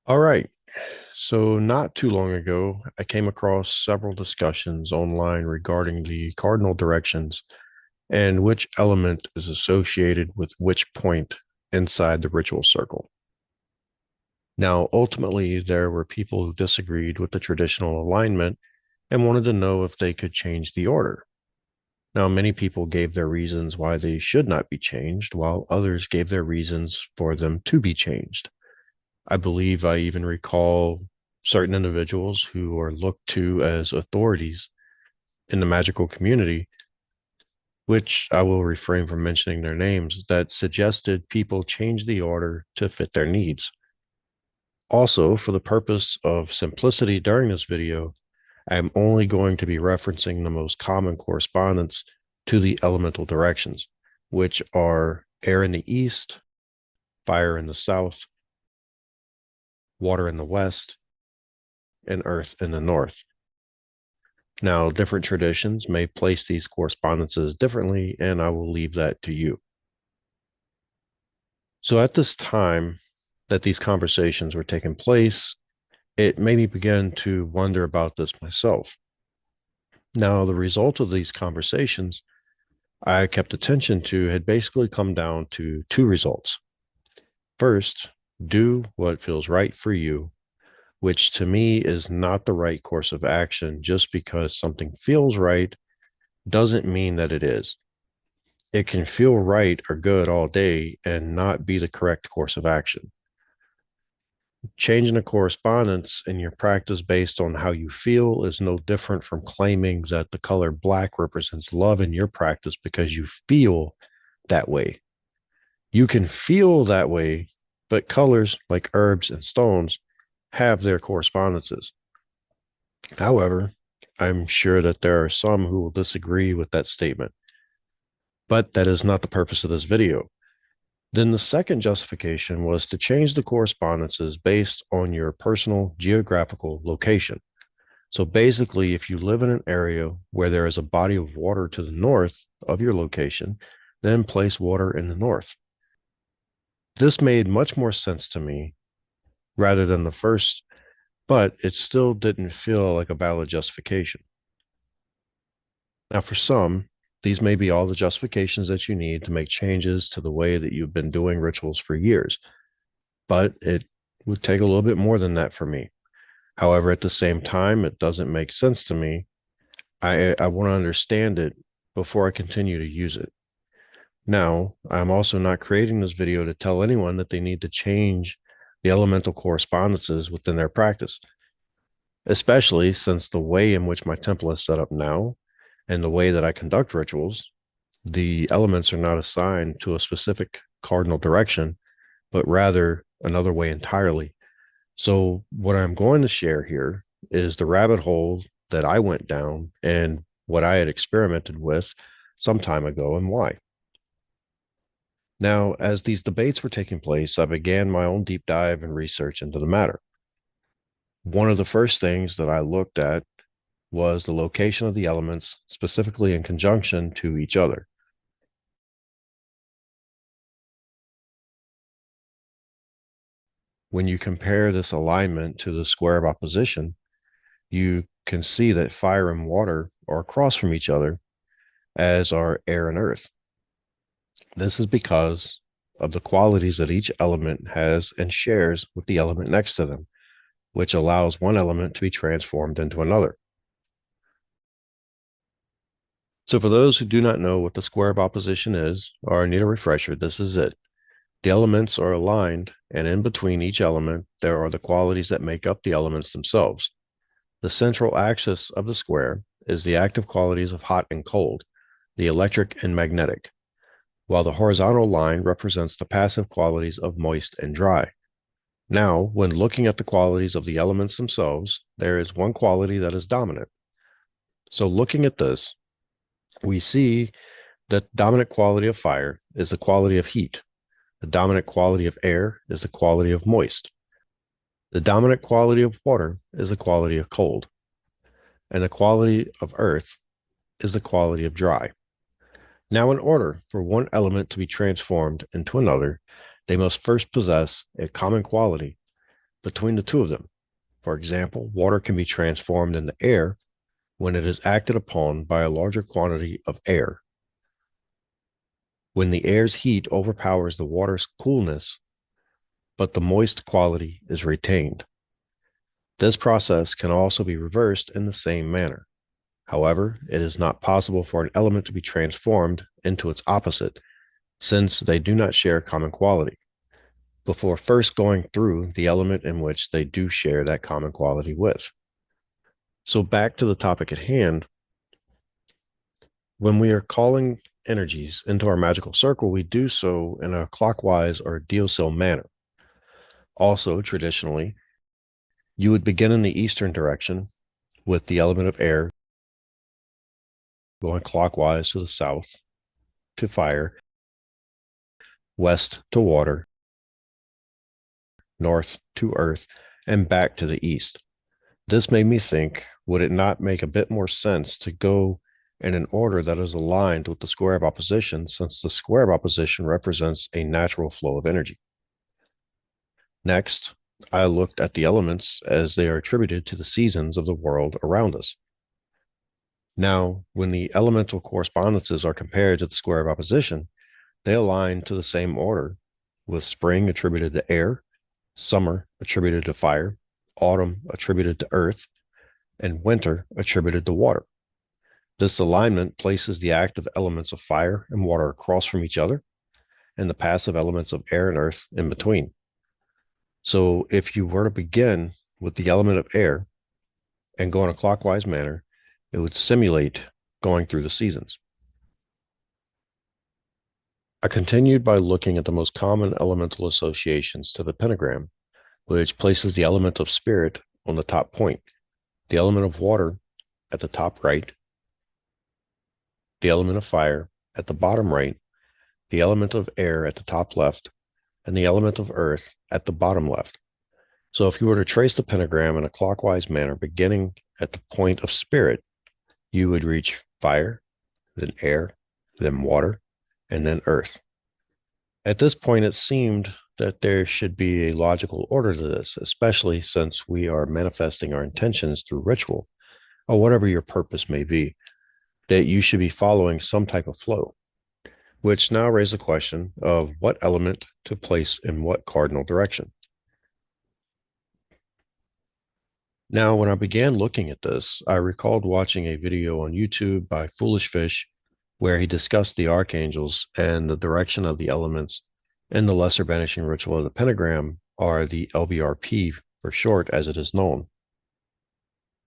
All right. So, not too long ago, I came across several discussions online regarding the cardinal directions and which element is associated with which point inside the ritual circle. Now, ultimately, there were people who disagreed with the traditional alignment and wanted to know if they could change the order. Now, many people gave their reasons why they should not be changed, while others gave their reasons for them to be changed. I believe I even recall certain individuals who are looked to as authorities in the magical community, which I will refrain from mentioning their names, that suggested people change the order to fit their needs. Also, for the purpose of simplicity during this video, I am only going to be referencing the most common correspondence to the elemental directions, which are air in the east, fire in the south, water in the west, and earth in the north. Now, different traditions may place these correspondences differently, and I will leave that to you. So, at this time that these conversations were taking place, it made me begin to wonder about this myself. Now, the result of these conversations I kept attention to had basically come down to two results. First, do what feels right for you, which to me is not the right course of action. Just because something feels right doesn't mean that it is. It can feel right or good all day and not be the correct course of action. Changing the correspondence in your practice based on how you feel is no different from claiming that the color black represents love in your practice because you feel that way. You can feel that way, but colors like herbs and stones have their correspondences. However, I'm sure that there are some who will disagree with that statement, but that is not the purpose of this video. Then the second justification was to change the correspondences based on your personal geographical location. So basically, if you live in an area where there is a body of water to the north of your location, then place water in the north. This made much more sense to me rather than the first, but it still didn't feel like a valid justification. Now, for some, these may be all the justifications that you need to make changes to the way that you've been doing rituals for years, but it would take a little bit more than that for me. However, at the same time, it doesn't make sense to me. I want to understand it before I continue to use it. Now, I'm also not creating this video to tell anyone that they need to change the elemental correspondences within their practice, especially since the way in which my temple is set up now and the way that I conduct rituals, the elements are not assigned to a specific cardinal direction, but rather another way entirely. So, what I'm going to share here is the rabbit hole that I went down and what I had experimented with some time ago and why. Now, as these debates were taking place, I began my own deep dive and research into the matter. One of the first things that I looked at was the location of the elements, specifically in conjunction to each other. When you compare this alignment to the square of opposition, you can see that fire and water are across from each other, as are air and earth. This is because of the qualities that each element has and shares with the element next to them, which allows one element to be transformed into another. So for those who do not know what the square of opposition is, or need a refresher, this is it. The elements are aligned, and in between each element, there are the qualities that make up the elements themselves. The central axis of the square is the active qualities of hot and cold, the electric and magnetic, while the horizontal line represents the passive qualities of moist and dry. Now, when looking at the qualities of the elements themselves, there is one quality that is dominant. So looking at this, we see that the dominant quality of fire is the quality of heat. The dominant quality of air is the quality of moist. The dominant quality of water is the quality of cold. And the quality of earth is the quality of dry. Now, in order for one element to be transformed into another, they must first possess a common quality. between the two of them. For example, water can be transformed into air when it is acted upon by a larger quantity of air. When the air's heat overpowers the water's coolness, but the moist quality is retained. This process can also be reversed in the same manner. However, it is not possible for an element to be transformed into its opposite, since they do not share common quality, before first going through the element in which they do share that common quality with. So back to the topic at hand, when we are calling energies into our magical circle, we do so in a clockwise or deosil manner. Also, traditionally, you would begin in the eastern direction with the element of air going clockwise to the south to fire, west to water, north to earth, and back to the east. This made me think, would it not make a bit more sense to go in an order that is aligned with the square of opposition, since the square of opposition represents a natural flow of energy? Next, I looked at the elements as they are attributed to the seasons of the world around us. Now, when the elemental correspondences are compared to the square of opposition, they align to the same order, with spring attributed to air, summer attributed to fire, autumn attributed to earth, and winter attributed to water. This alignment places the active elements of fire and water across from each other, and the passive elements of air and earth in between. So if you were to begin with the element of air and go in a clockwise manner, it would simulate going through the seasons. I continued by looking at the most common elemental associations to the pentagram, which places the element of spirit on the top point, the element of water at the top right, the element of fire at the bottom right, the element of air at the top left, and the element of earth at the bottom left. So if you were to trace the pentagram in a clockwise manner, beginning at the point of spirit, you would reach fire, then air, then water, and then earth. At this point, it seemed that there should be a logical order to this, especially since we are manifesting our intentions through ritual, or whatever your purpose may be, that you should be following some type of flow, which now raises the question of what element to place in what cardinal direction. Now, when I began looking at this, I recalled watching a video on YouTube by Foolish Fish where he discussed the archangels and the direction of the elements in the lesser banishing ritual of the pentagram, or the LBRP for short, as it is known.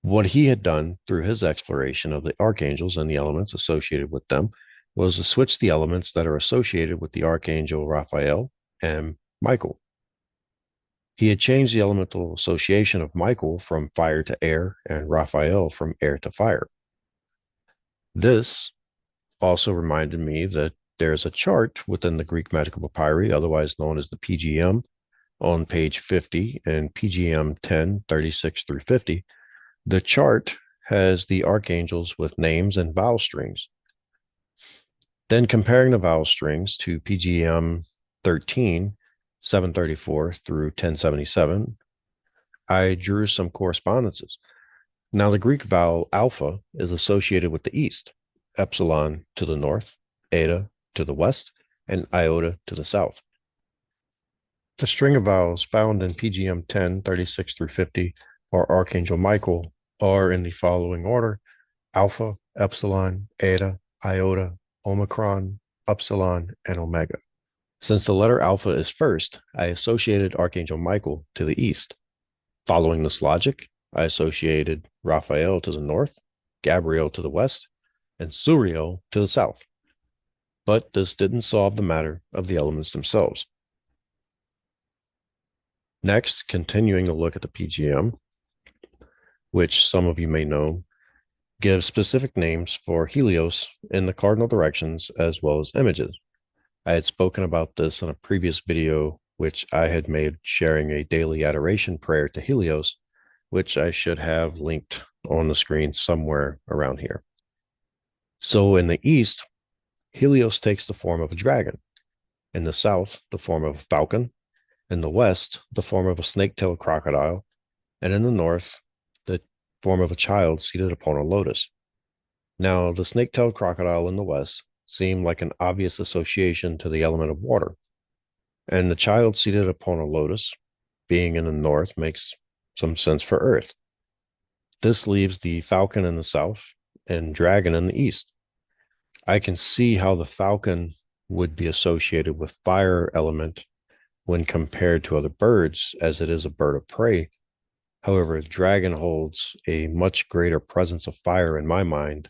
What he had done through his exploration of the archangels and the elements associated with them was to switch the elements that are associated with the archangel Raphael and Michael. He had changed the elemental association of Michael from fire to air and Raphael from air to fire. This also reminded me that there's a chart within the Greek Magickal Papyri, otherwise known as the PGM, on page 50 and PGM 10, 36 through 50. The chart has the archangels with names and vowel strings. Then comparing the vowel strings to PGM 13, 734 through 1077, I drew some correspondences. Now, the Greek vowel alpha is associated with the east, epsilon to the north, eta to the west, and iota to the south. The string of vowels found in PGM 10, 36 through 50 for Archangel Michael are in the following order: alpha, epsilon, eta, iota, omicron, upsilon, and omega. Since the letter alpha is first, I associated Archangel Michael to the east. Following this logic, I associated Raphael to the north, Gabriel to the west, and Suriel to the south. But this didn't solve the matter of the elements themselves. Next, continuing to look at the PGM, which some of you may know, gives specific names for Helios in the cardinal directions as well as images. I had spoken about this in a previous video, which I had made sharing a daily adoration prayer to Helios, which I should have linked on the screen somewhere around here. So in the east, Helios takes the form of a dragon. In the south, the form of a falcon. In the west, the form of a snake-tailed crocodile, and in the north, the form of a child seated upon a lotus. Now, the snake-tailed crocodile in the west seemed like an obvious association to the element of water, and the child seated upon a lotus, being in the north, makes some sense for earth. This leaves the falcon in the south and dragon in the east. I can see how the falcon would be associated with fire element when compared to other birds, as it is a bird of prey. However, a dragon holds a much greater presence of fire in my mind,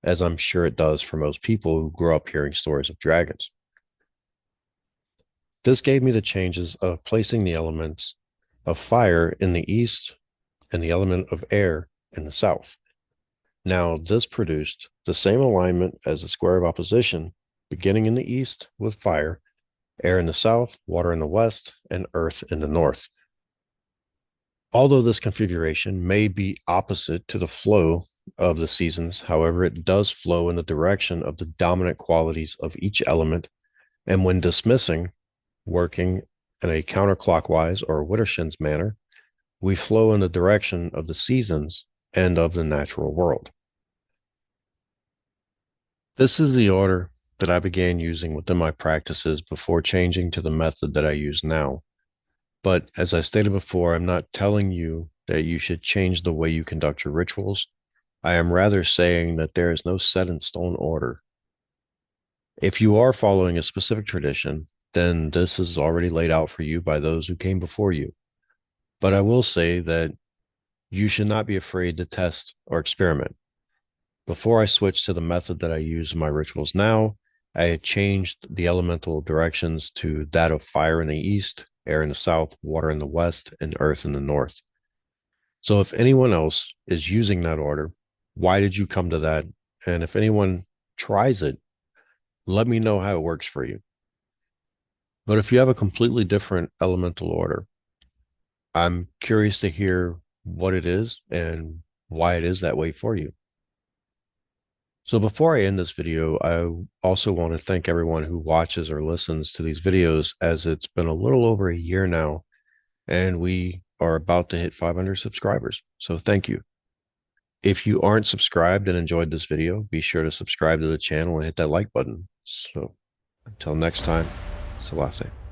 as I'm sure it does for most people who grew up hearing stories of dragons. This gave me the changes of placing the elements of fire in the east and the element of air in the south. Now, this produced the same alignment as the square of opposition, beginning in the east with fire, air in the south, water in the west, and earth in the north. Although this configuration may be opposite to the flow of the seasons, however, it does flow in the direction of the dominant qualities of each element, and when dismissing, working in a counterclockwise or Widdershins manner, we flow in the direction of the seasons and of the natural world. This is the order that I began using within my practices before changing to the method that I use now. But as I stated before, I'm not telling you that you should change the way you conduct your rituals. I am rather saying that there is no set in stone order. If you are following a specific tradition, then this is already laid out for you by those who came before you. But I will say that you should not be afraid to test or experiment. Before I switched to the method that I use in my rituals now, I had changed the elemental directions to that of fire in the east, air in the south, water in the west, and earth in the north. So if anyone else is using that order, why did you come to that? And if anyone tries it, let me know how it works for you. But if you have a completely different elemental order, I'm curious to hear what it is and why it is that way for you. So before I end this video, I also want to thank everyone who watches or listens to these videos, as it's been a little over a year now, and we are about to hit 500 subscribers. So thank you. If you aren't subscribed and enjoyed this video, be sure to subscribe to the channel and hit that like button. So until next time, Salase.